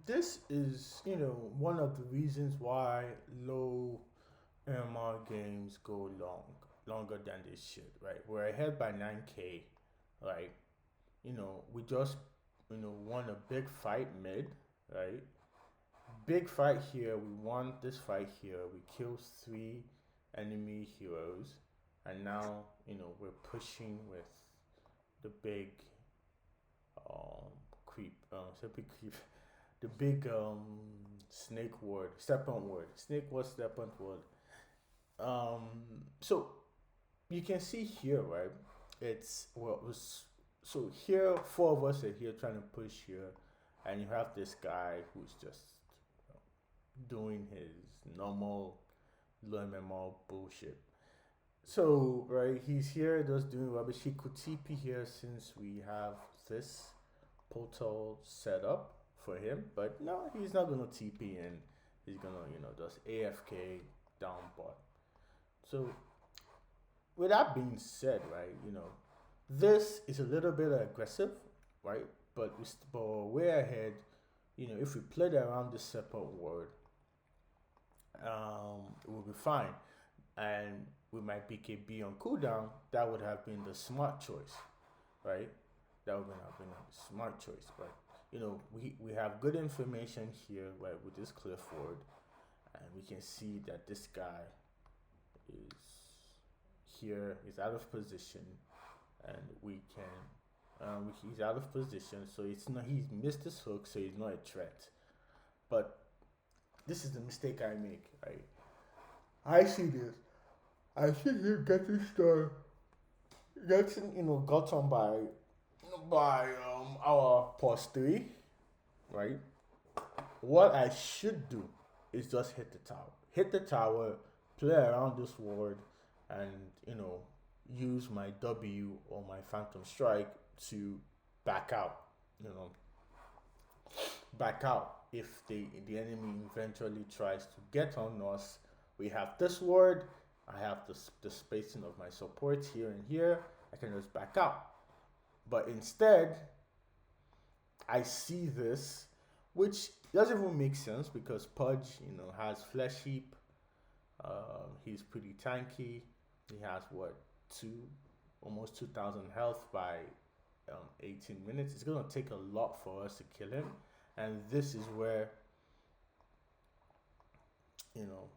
this is, one of the reasons why low MR games go longer than they should, right? We're ahead by 9K, right? We just, won a big fight mid, right? Big fight here. We won this fight here. We killed three enemy heroes, and now, we're pushing with the big um creep, so big creep, the big snake ward, serpent ward, snake ward, serpent ward. So you can see here, right? It's well, it was, so here four of us are here trying to push here, and you have this guy who's just doing his normal low MMR bullshit. So right, he's here just doing rubbish. He could TP here since we have this portal set up for him, but no, he's not gonna TP in. He's gonna just AFK down bot. So with that being said, right, this is a little bit aggressive, right? But we're ahead. If we played around the separate word, it will be fine. And with my BKB on cooldown, that would have been the smart choice, right? That would have been a smart choice. But we have good information here, right, with this Clifford, and we can see that this guy is here, is out of position, and we can he's out of position, so it's not he's missed his hook, so he's not a threat. But this is the mistake I make, right? I see this. I see him getting started, getting gotten by our post three, right? What I should do is just hit the tower, play around this ward, and use my W or my Phantom Strike to back out. You know, back out if the enemy eventually tries to get on us. We have this ward. I have the spacing of my supports here and here. I can just back out. But instead, I see this, which doesn't even make sense because Pudge, has Flesh Heap. He's pretty tanky. He has what, almost 2,000 health by 18 minutes. It's gonna take a lot for us to kill him, and this is where you know.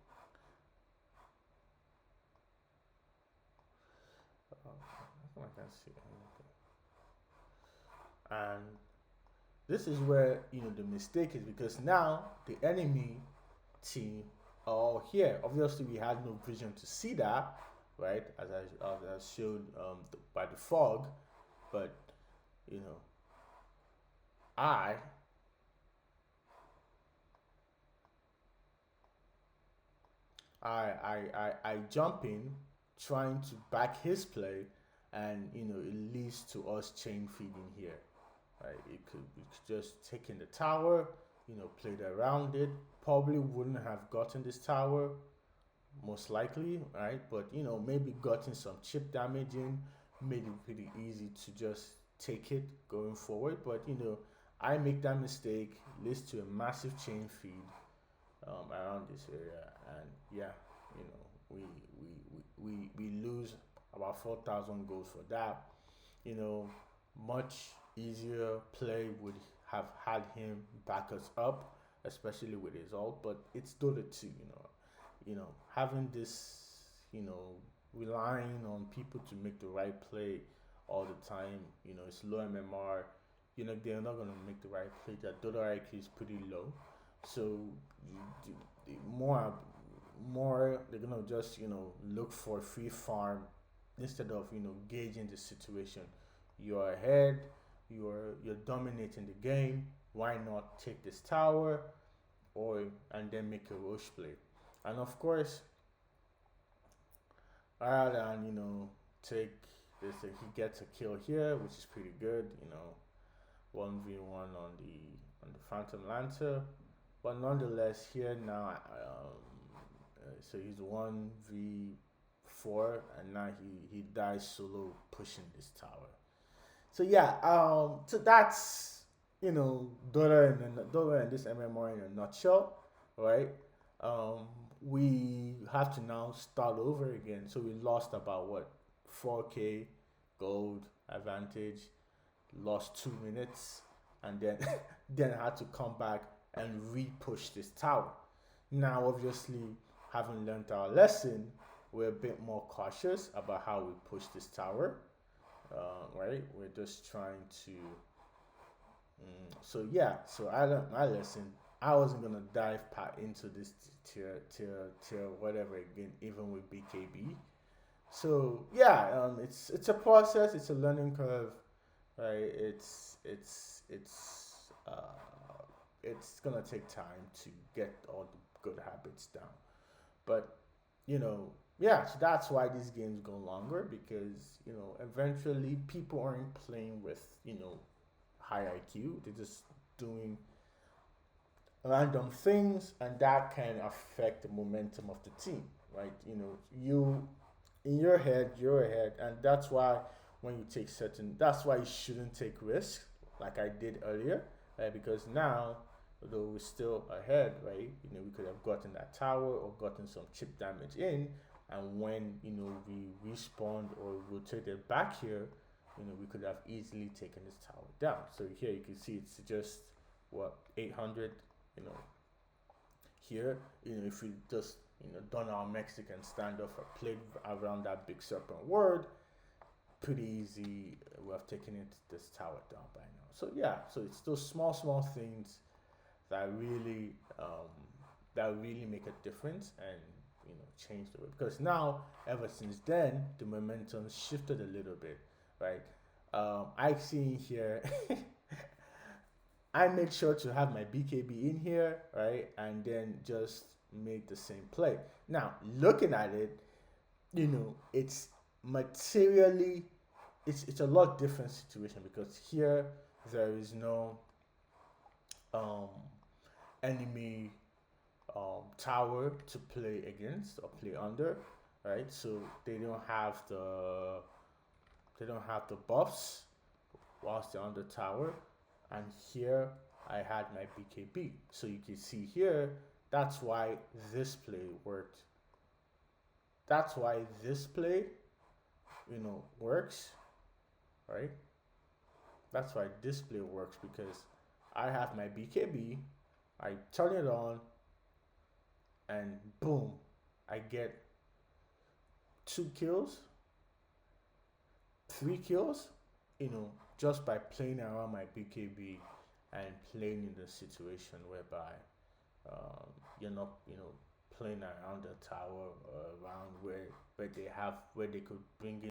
I can see anything. And this is where the mistake is because now the enemy team are all here. Obviously, we had no vision to see that, right? As I showed by the fog, but you know, I I jump in trying to back his play, and it leads to us chain feeding here. Right? We could just taken the tower, played around it. Probably wouldn't have gotten this tower, most likely, right? But maybe gotten some chip damage in, made it pretty easy to just take it going forward. But I make that mistake, leads to a massive chain feed around this area, and yeah, you know, we lose about 4,000 goals for that. You know, much easier play would have had him back us up, especially with his ult. But it's Dota 2, having this, relying on people to make the right play all the time. It's low MMR. They're not gonna make the right play. Their Dota IQ is pretty low, so more they're gonna just look for free farm instead of gauging the situation. You're ahead, you're dominating the game. Why not take this tower, or and then make a rush play? And of course, rather than take this, he gets a kill here, which is pretty good. 1v1 on the Phantom Lancer, but nonetheless here now. So he's 1v4, and now he dies solo pushing this tower. So yeah, so Dota and this MMR in a nutshell, right? Um, we have to now start over again. So we lost about what 4K gold advantage, lost 2 minutes, and then then had to come back and re-push this tower. Now, obviously, having learned our lesson, we're a bit more cautious about how we push this tower, right? We're just trying to. So yeah, so I learned my lesson. I wasn't gonna dive into this tier whatever again, even with BKB. So yeah, it's a process. It's a learning curve, right? It's gonna take time to get all the good habits down. But yeah, so that's why these games go longer because eventually people aren't playing with high IQ. They're just doing random things, and that can affect the momentum of the team, right? You in your head, you're ahead, and that's why when you take certain, that's why you shouldn't take risks, like I did earlier, right? Because now, although we're still ahead, right? We could have gotten that tower or gotten some chip damage in, and when we respawned or rotated back here, we could have easily taken this tower down. So here you can see it's just what 800, you know, here, if we just done our Mexican standoff or played around that big serpent word, pretty easy. We have taken this tower down by now. So yeah, so it's those small things that really make a difference and change the way, because now ever since then the momentum shifted a little bit, right? I see here I make sure to have my BKB in here, right, and then just make the same play. Now, looking at it, it's materially, it's a lot different situation because here there is no um, enemy tower to play against or play under, right? So they don't have the buffs whilst they're on the tower. And here I had my BKB. So you can see here, that's why this play worked. That's why this play, works, right? That's why this play works because I have my BKB, I turn it on, and boom, I get 2 kills, 3 kills, just by playing around my BKB and playing in the situation whereby you're not, playing around the tower or around where they could bring in